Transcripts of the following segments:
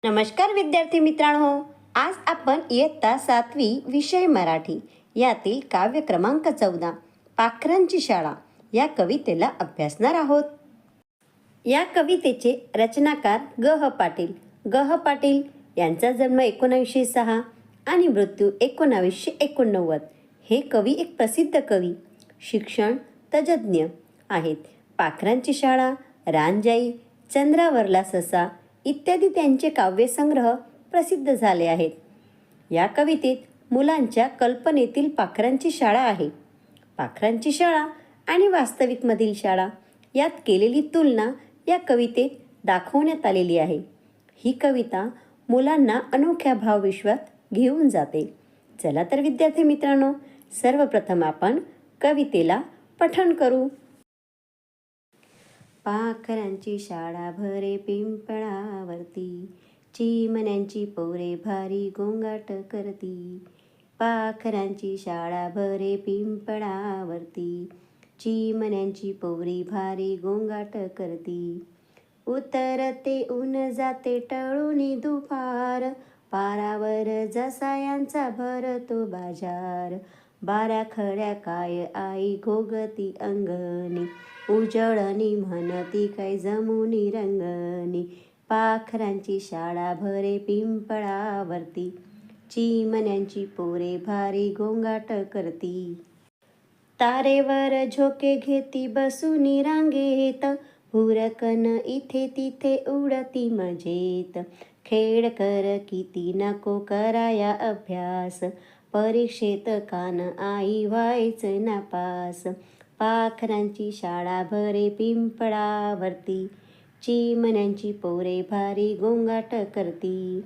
नमस्कार विद्यार्थी मित्रांनो, आज आपण इयत्ता 7वी विषय मराठी यातील काव्य क्रमांक 14 पाखरांची शाळा या कवितेला अभ्यासणार आहोत. या कवितेचे रचनाकार ग. पाटील. ग. पाटील यांचा जन्म 1906 आणि मृत्यू 1989. हे कवी एक प्रसिद्ध कवी, शिक्षण तज्ज्ञ आहेत. पाखरांची शाळा, रानजाई, चंद्रावरला ससा इत्यादी त्यांचे काव्यसंग्रह प्रसिद्ध झाले आहेत. या कवितेत मुलांच्या कल्पनेतील पाखरांची शाळा आहे. पाखरांची शाळा आणि वास्तविकमधील शाळा यात केलेली तुलना या कवितेत दाखवण्यात आलेली आहे. ही कविता मुलांना अनोख्या भावविश्वात घेऊन जाते. चला तर विद्यार्थी मित्रांनो, सर्वप्रथम आपण कवितेला पठण करू. पाखरांची शाळा भरे पिंपळावरती, चिमण्यांची पोरे भारी गोंगाट करती. पाखरांची शाळा भरे पिंपळावरती, चिमण्यांची पोरी भारी गोंगाट करती. उतरते ऊन जाते टळूनी दुपार, पारावर जसा यांचा भरतो बाजार. बारा खड्या काय आई घोगती अंगणी, उजळणी म्हणती काय जमुनी रंगणी. पाखरांची शाळा भरे पिंपळावरती, चिमण्यांची पोरे भारी गोंगाट करती. तारेवर झोके घेती बसूनी रांगेत, हुरकन इथे तिथे उडती मजेत. खेळ कर किती नको कराया अभ्यास, परीक्षेत कान आई व्हायचं नापास. पाखरांची शाळा भरे पिंपळावरती, चिमण्यांची पोरे भारी गोंगाट करती.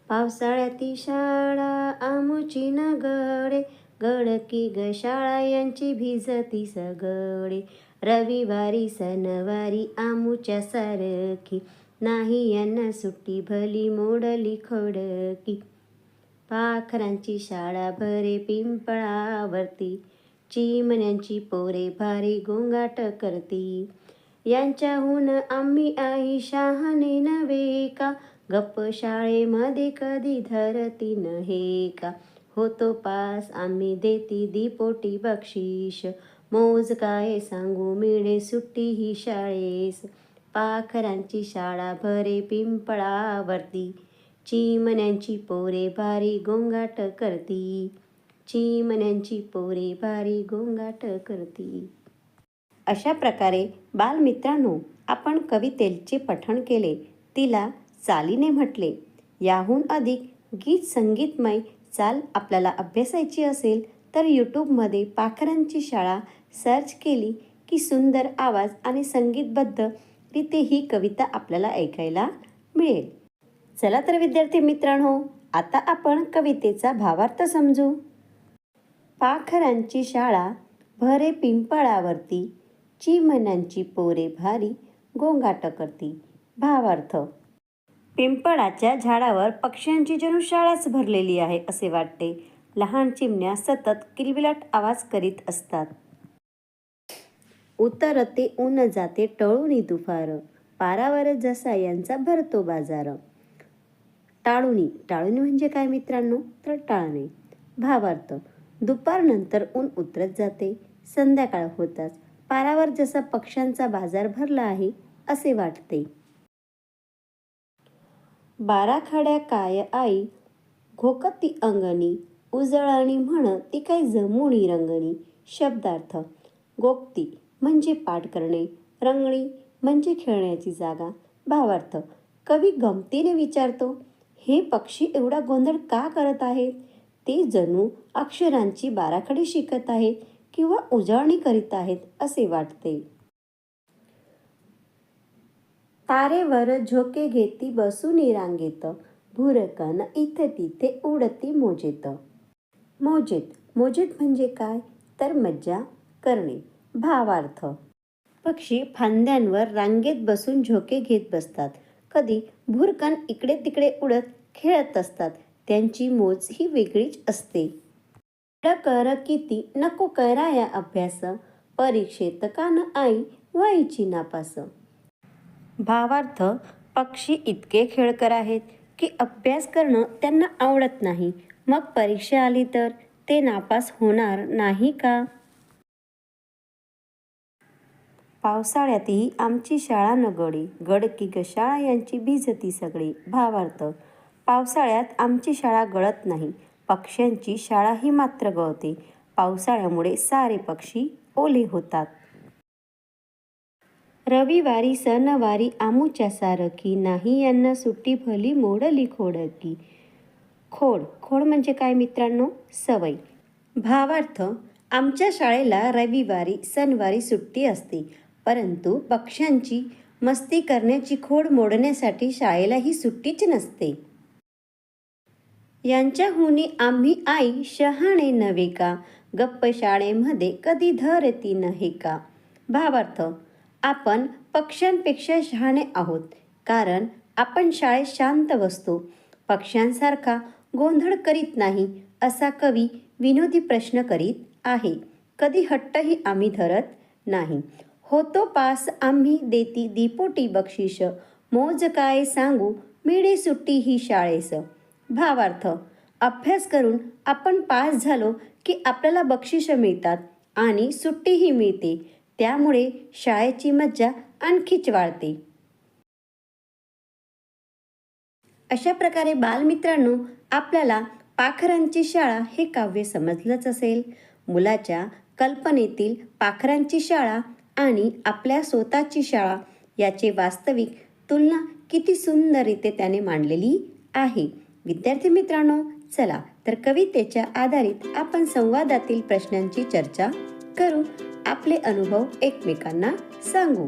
पावसाळ्याती शाळा आमुची न गडे, गडकी ग शाळा यांची भिजती सगळे. रविवारी सणवारी आमुच्या सारखी, नाही यांना सुट्टी भली मोडली खोडकी. पाखरांची शाळा भरे पिंपळावरती, चिमण्यांची पोरे भारी गोंगाट करती. यांच्याहून आम्ही आई शहाणे नव्हे का, गप्प शाळेमध्ये कधी धरती नव्हे का. होतो पास आम्ही देती दीपोटी बक्षीस, मौज काय सांगू मिळे सुट्टी ही शाळेस. पाखरांची शाळा भरे पिंपळावरती, चिमण्यांची पोरे भारी गोंगाट करती. चिमण्यांची पोरे भारी गोंगाट करती. अशा प्रकारे बालमित्रांनो, आपण कवितेचे पठण केले, तिला चालीने म्हटले. याहून अधिक गीत संगीतमय चाल आपल्याला अभ्यासायची असेल तर यूट्यूबमध्ये पाखरांची शाळा सर्च केली की सुंदर आवाज आणि संगीतबद्ध रीते ही कविता आपल्याला ऐकायला मिळेल. चला तर विद्यार्थी मित्रांनो, आता आपण कवितेचा भावार्थ समजू. पाखरांची शाळा भरे पिंपळावरती, चिमण्यांची पोरे भारी गोंगाट करती. भावार्थ: पिंपळाच्या झाडावर पक्ष्यांची जणू शाळाच भरलेली आहे असे वाटते. लहान चिमण्या सतत किलबिलाट आवाज करीत असतात. उतरते ऊन जाते टळूनी दुपार, पारावर जसा यांचा भरतो बाजार. टाळूनी म्हणजे काय मित्रांनो, तर टाळणे. भावार्थ: दुपारनंतर ऊन उतरत जाते, संध्याकाळ होताच पारावर जसा पक्ष्यांचा बाजार भरला आहे असे वाटते. बारा खड्या काय आई घोकती अंगणी, उजळणी म्हणती काय जमुनी रंगणी. शब्दार्थ: गोकती म्हणजे पाठ करणे, रंगणी म्हणजे खेळण्याची जागा. भावार्थ: कवी गमतीने विचारतो, हे पक्षी एवढा गोंधळ का करत आहेत? ते जणू अक्षरांची बाराखडी शिकत आहेत किंवा उजळणी करीत आहेत असे वाटते. तारेवर झोके घेती बसूनी रांगेत, भुरकन इथे तिथे उडती मोजेत. मोजेत म्हणजे काय, तर मज्जा करणे. भावार्थ: पक्षी फांद्यांवर रांगेत बसून झोके घेत बसतात. कधी भुरकन इकडे तिकडे उडत खेळत असतात. त्यांची मोज ही वेगळीच असते. कर किती नको कराया अभ्यास, परीक्षेत कान आई व्हायची नापास. भावार्थ: पक्षी इतके खेळकर आहेत की अभ्यास करणं त्यांना आवडत नाही. मग परीक्षा आली तर ते नापास होणार नाही का? पावसाळ्यातही आमची शाळा न गडी, गड की ग शाळा यांची भिजती सगळी. भावार्थ: पावसाळ्यात आमची शाळा गळत नाही, पक्ष्यांची शाळाही मात्र गळते. पावसाळ्यामुळे सारे पक्षी ओले होतात. रविवारी सणवारी आमुच्या सारखी, नाही यांना सुट्टी भली मोडली खोडकी. खोड खोड म्हणजे काय मित्रांनो? सवय. भावार्थ: आमच्या शाळेला रविवारी सणवारी सुट्टी असते, परंतु पक्ष्यांची मस्ती करण्याची खोड मोडण्यासाठी शाळेलाही सुट्टीच नसते. यांच्याहुनी आम्ही आई शहाणे नव्हे का, गप्प शाळेमध्ये कधी धरती नव्हे का. भावार्थ: आपण पक्ष्यांपेक्षा शहाणे आहोत, कारण आपण शाळेत शांत बसतो, पक्ष्यांसारखा गोंधळ करीत नाही. असा कवी विनोदी प्रश्न करीत आहे. कधी हट्टही आम्ही धरत नाही. होतो पास आम्ही देती दीपोटी बक्षीस, मौज काय सांगू मिळे सुट्टी ही शाळेस. भावार्थ: अभ्यास करून आपण पास झालो की आपल्याला बक्षिसं मिळतात आणि सुट्टीही मिळते, त्यामुळे शाळेची मज्जा आणखीच वाढते. अशा प्रकारे बालमित्रांनो, आपल्याला पाखरांची शाळा हे काव्य समजलंच असेल. मुलाच्या कल्पनेतील पाखरांची शाळा आणि आपल्या स्वतःची शाळा याचे वास्तविक तुलना किती सुंदररीत्या त्याने मांडलेली आहे. विद्यार्थी मित्रांनो, चला तर कवितेच्या आधारित आपण संवादातील प्रश्नांची चर्चा करू, आपले अनुभव एकमेकांना सांगू.